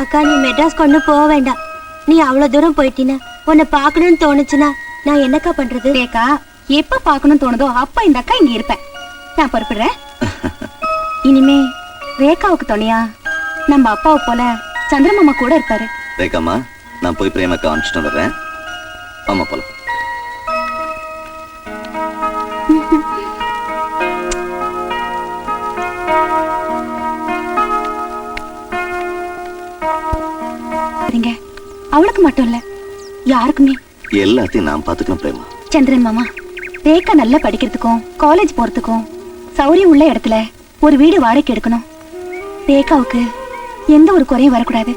அக்கா நீ மெட்ராஸ் கொண்டு போக வேண்டாம். நீ அவ்வளவு தூரம் போயிட்டினா உன்னை பாக்கணும்னு தோணுச்சுன்னா நான் என்னக்கா பண்றது? ரேகா, எப்ப பாக்கணும்னு தோணுதோ அப்ப இந்த அக்கா இங்க இருப்பேன். நான் பொறுப்பிடுறேன். இனிமே ரேகாவுக்கு துணையா நம்ம அப்பாவை போல சந்திரமாமா கூட இருப்பாரு. ரேகாமா, நான் போய் பிரேமக்கா அனுப்பிச்சிட்டு வந்துடுறேன். ஆமா போலாம். அவளுக்கு மட்டும் இல்ல, யாருக்குமே. எல்லாத்தையும் நான் பாத்துக்கலாம் பிரேமா. சந்திரன் மாமா, ரேகா நல்லா படிக்கிறதுக்கும் காலேஜ் போறதுக்கும் சௌரியம் உள்ள இடத்துல ஒரு வீடு வாடகைக்கு எடுக்கணும். ரேகாவுக்கு எந்த ஒரு குறையும் வரக்கூடாது.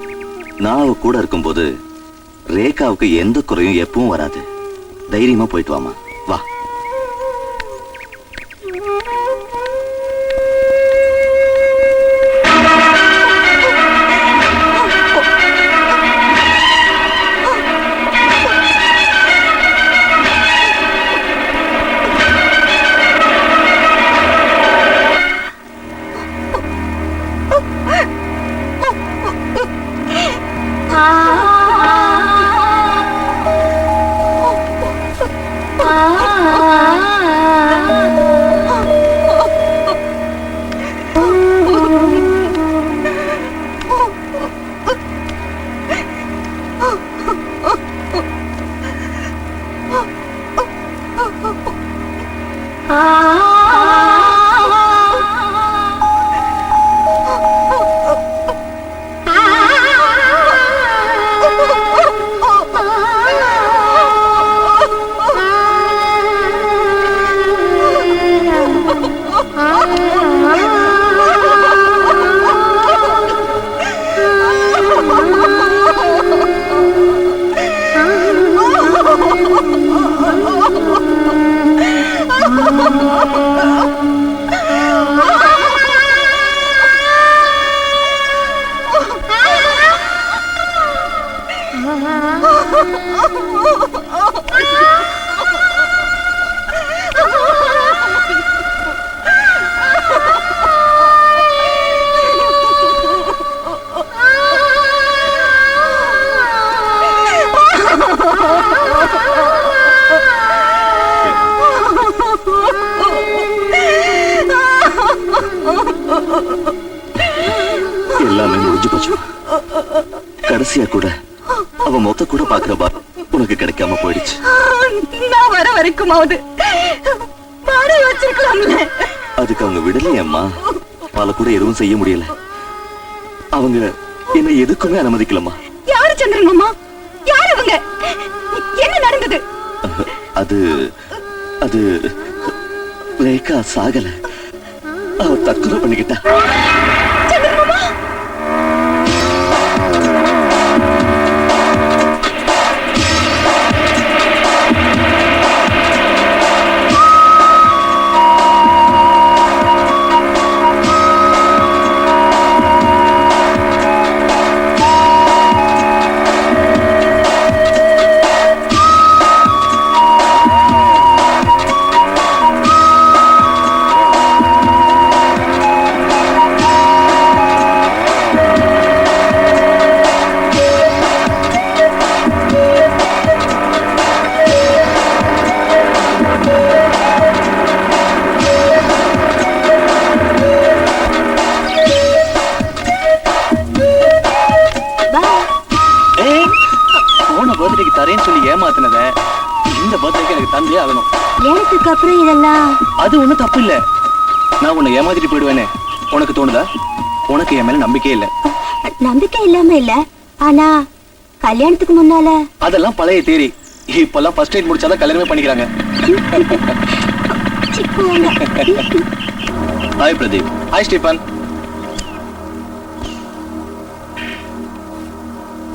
நான் அவ கூட இருக்கும்போது ரேகாவுக்கு எந்த குறையும் எப்பவும் வராது. தைரியமா போயிட்டு வாமா. வா. எல்லாமே முடிஞ்சு போச்சு. கடைசியா கூட அவ மொத்த கூட பாக்குறப்பா உனக்கு கிடைக்காம போயிடுச்சு. நான் வர வரைக்குமாவது வச்சிருக்கலாம்ல. அதுக்கு அவங்க விடலையம்மா. பால கூட எதுவும் செய்ய முடியல. அவங்க என்ன எதுக்குமே அனுமதிக்கலம்மா. யாரு சந்திரன் மாமா? யார் அவங்க? என்ன நடந்தது? அது அது ரேகா சாகல, அவ தற்கொலை பண்ணிக்கிட்டா. தரேன்னு சொல்லி ஏமாத்தினத இந்த பர்த்டேக்கு எனக்கு தந்தே ஆகணும். எனக்கு அப்புறம் இதெல்லாம் அது ஒண்ணும் தப்பு இல்ல. நான் உன்னை ஏமாத்திட்டு போயிடுவேனே உனக்கு தோணுதா? உனக்கு என் மேல நம்பிக்கை இல்ல. நம்பிக்கை இல்லாம இல்ல, ஆனா கல்யாணத்துக்கு முன்னால அதெல்லாம் பழைய தேரி. இப்பெல்லாம் ஃபர்ஸ்ட் நைட் முடிச்சாதான் கல்யாணமே பண்ணிக்கிறாங்க. ஹாய் பிரதீப். Hi Stephen.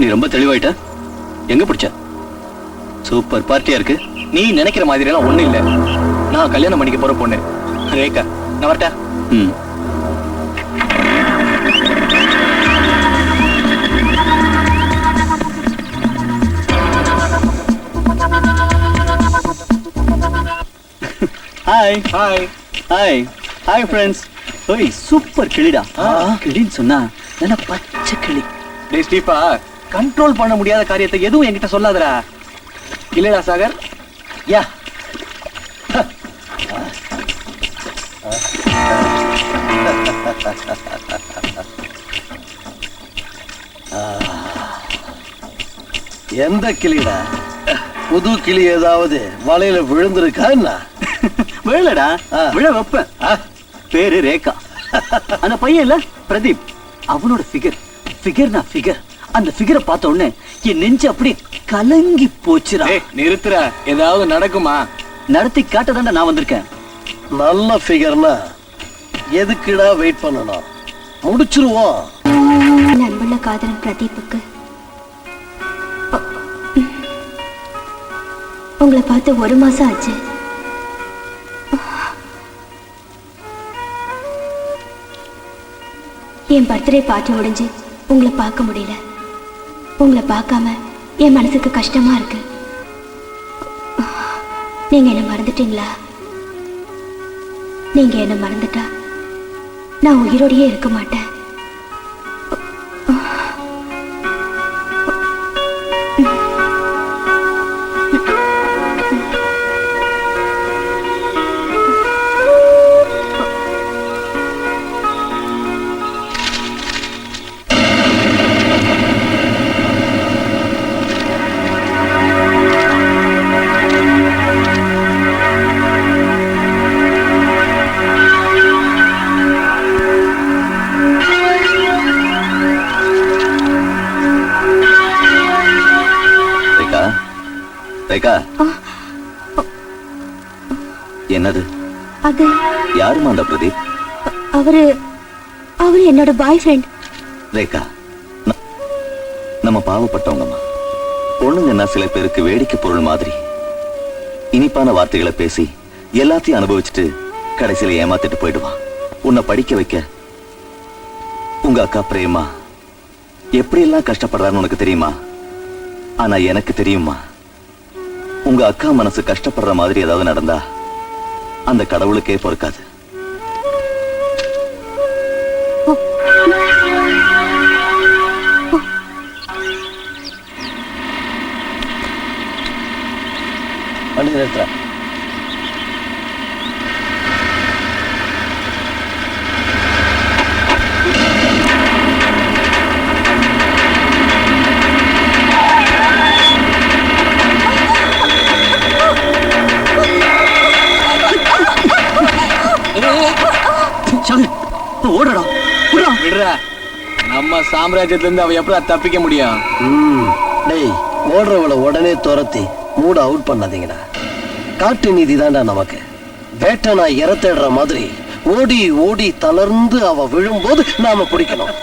நீ ரொம்ப தெளிவாயிட்ட. எங்க பிடிச்ச? சூப்பர் பார்ட்டியா இருக்கு. நீ நினைக்கிற மாதிரி எல்லாம் ஒண்ணு இல்ல. நான் கல்யாணம் பண்ணிக்க போற பொண்ணு ரேகா. நான் வரட்டா? Hi hi hi hi friends. ஓய் சூப்பர் கிளிடா. கிளின்னு சொன்னா என்ன பச்சை கிளி. டேய் ஸ்டீபா, கண்ட்ரோல் பண்ண முடியாத காரியத்தை எதுவும் என்கிட்ட சொல்லாதடா. இல்லடா சாகர்? யா. எந்த கிளிடா? புது கிளி ஏதாவது வலையில விழுந்திருக்கா என்ன? விழலடா, விழ வைப்பேன். பேரு ரேகா. அந்த பையன் இல்ல பிரதீப், அவனோட ஃபிகர்னா ஃபிகர். அந்த ஃபிகரை பார்த்த உடனே என் நெஞ்சு அப்படியே கலங்கி போச்சுடா. நிறுத்துற, ஏதாவது நடக்குமா? நடத்தி காட்டதாண்டா நான் வந்திருக்கேன். நல்ல ஃபிகர்னா எதுக்குடா வெயிட் பண்ணணும்? முடிச்சிருவோம். அன்புள்ள காதலன் பிரதீப்புக்கு உங்களை பார்த்து 1 மாசம் ஆச்சு. என் பர்த்டே பார்ட்டி முடிஞ்சு உங்களை பார்க்க முடியல. உங்களை பார்க்காம என் மனசுக்கு கஷ்டமா இருக்கு. நீங்க என்ன மறந்துட்டீங்களா? நீங்க என்ன மறந்துட்டா நான் உயிரோடையே இருக்க மாட்டேன். என்னது? அது யாருமா அந்த பிரதீப்? அவரு என்னோட பாய் ஃப்ரெண்ட். ரேகா, நம்ம பாவப்பட்டவங்கம்மா. பொண்ணுங்கன்னா சில பேருக்கு வேடிக்கை பொருள் மாதிரி. இனிப்பான வார்த்தைகளை பேசி எல்லாத்தையும் அனுபவிச்சுட்டு கடைசியில ஏமாத்திட்டு போயிடுவான். உன்னை படிக்க வைக்க உங்க அக்கா பிரேமா எப்படி எல்லாம் கஷ்டப்படுறான்னு உனக்கு தெரியுமா? ஆனா எனக்கு தெரியுமா, உங்க அக்கா மனசு கஷ்டப்படுற மாதிரி ஏதாவது நடந்தா அந்த கடவுளுக்கே பொறுக்காது. ஓடுறா, விடுறா. நம்ம சாம்ராஜ்யத்துல இருந்து அவ எப்படி தப்பிக்க முடியும்? டேய், ஓடுறவளை உடனே துரத்தி மூட அவுட் பண்ணாதீங்கடா. காட்டு நீதி தான்டா நமக்கு. வேட்டை நான் இறத்தேடுற மாதிரி ஓடி ஓடி தளர்ந்து அவ விழும்போது நாம பிடிக்கணும்.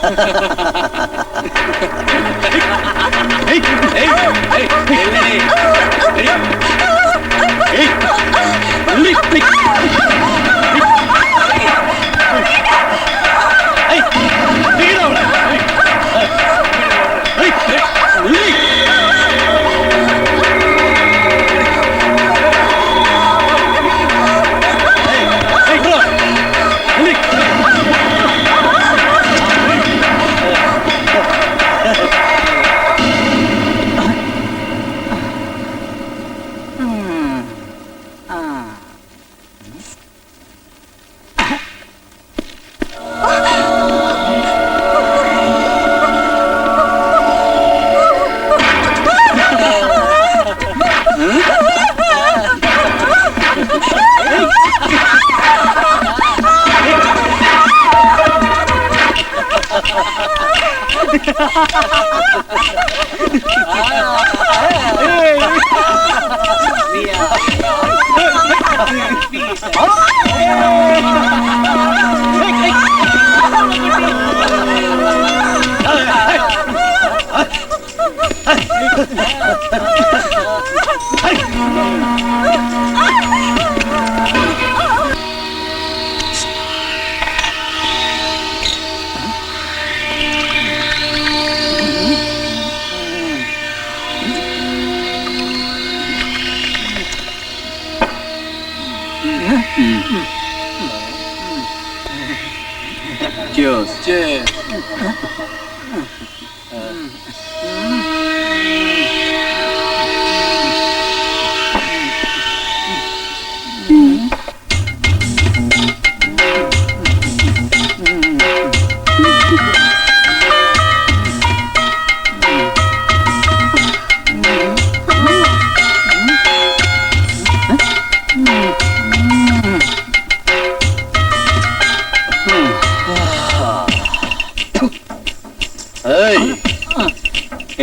Cheers. Cheers.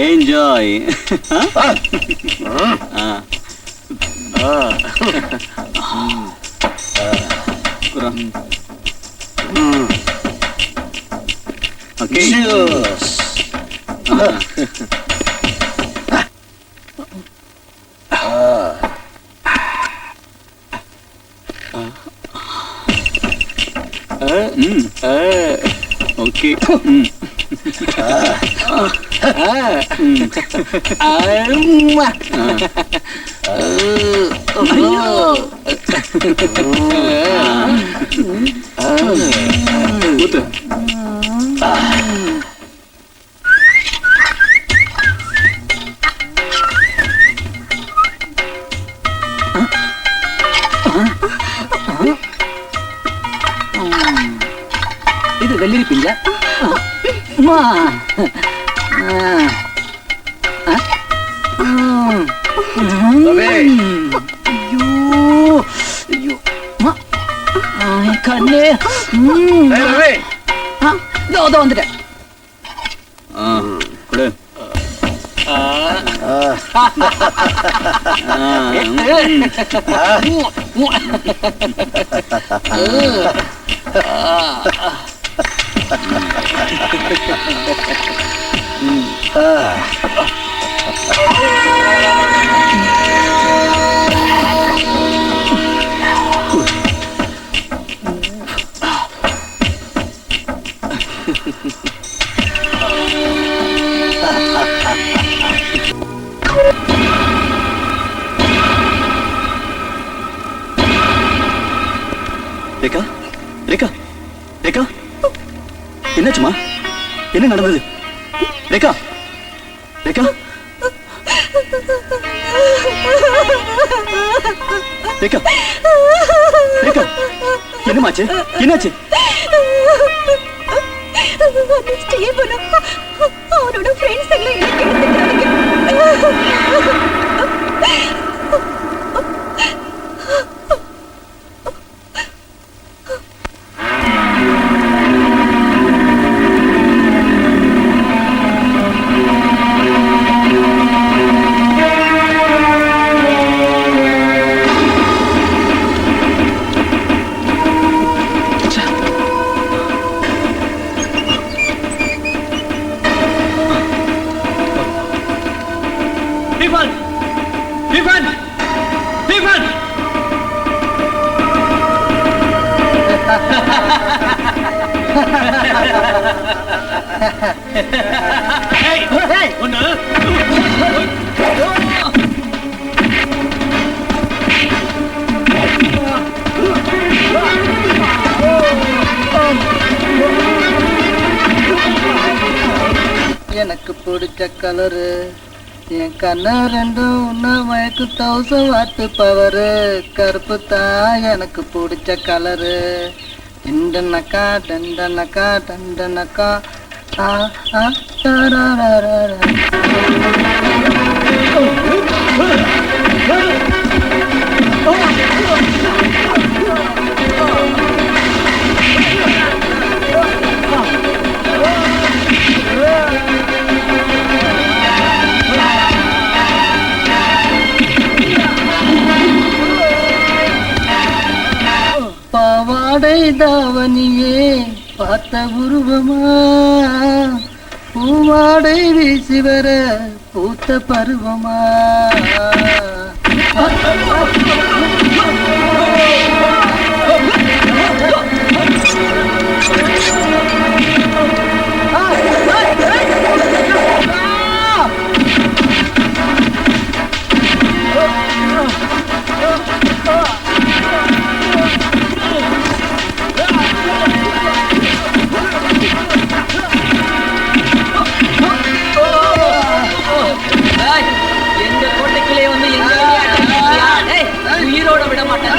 Enjoy. Okay. Okay. ஊத்து. இது வெள்ளரி பிஞ்சா? கண்ணே வந்துட்டேன். கொடு. ரேகா, ரேகா, ரேகா, என்னாச்சுமா? என்ன நடந்தது? ரேகா, ரேகா, ரேகா, ரேகா, என்னமாச்சு? என்னாச்சு? அவனோட ஃப்ரெண்ட்ஸ் எல்லாம் எனக்கு எடுத்துக்கிறாங்க. எனக்கு பிடிச்ச கலரு என் கண்ணு ரெண்டும் உன்ன மயக்கு 1000 வாட்டு பவரு. கருப்பு தான் எனக்கு பிடிச்ச கலரு. டண்டனக்கா டண்டனக்கா டண்டனக்கா ஆ ஆ தரரரர. பாவாடை தாவணியே பார்த்த உருவமா, பூவாடை வீசி வர பூத்த பருவமா. உயிரோட விட மாட்டேன்.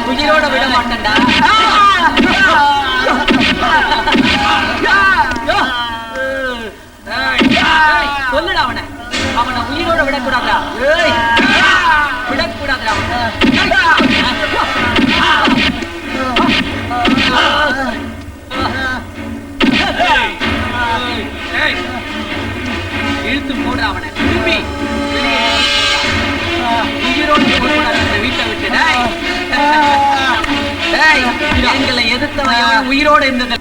உயிரோட விட மாட்டேன்டா. சொல்லுடா அவனை, அவனை உயிரோட விடக்கூடாதா? விடக்கூடாதா? எங்களை எதிர்த்தவன் உயிரோட இருந்தது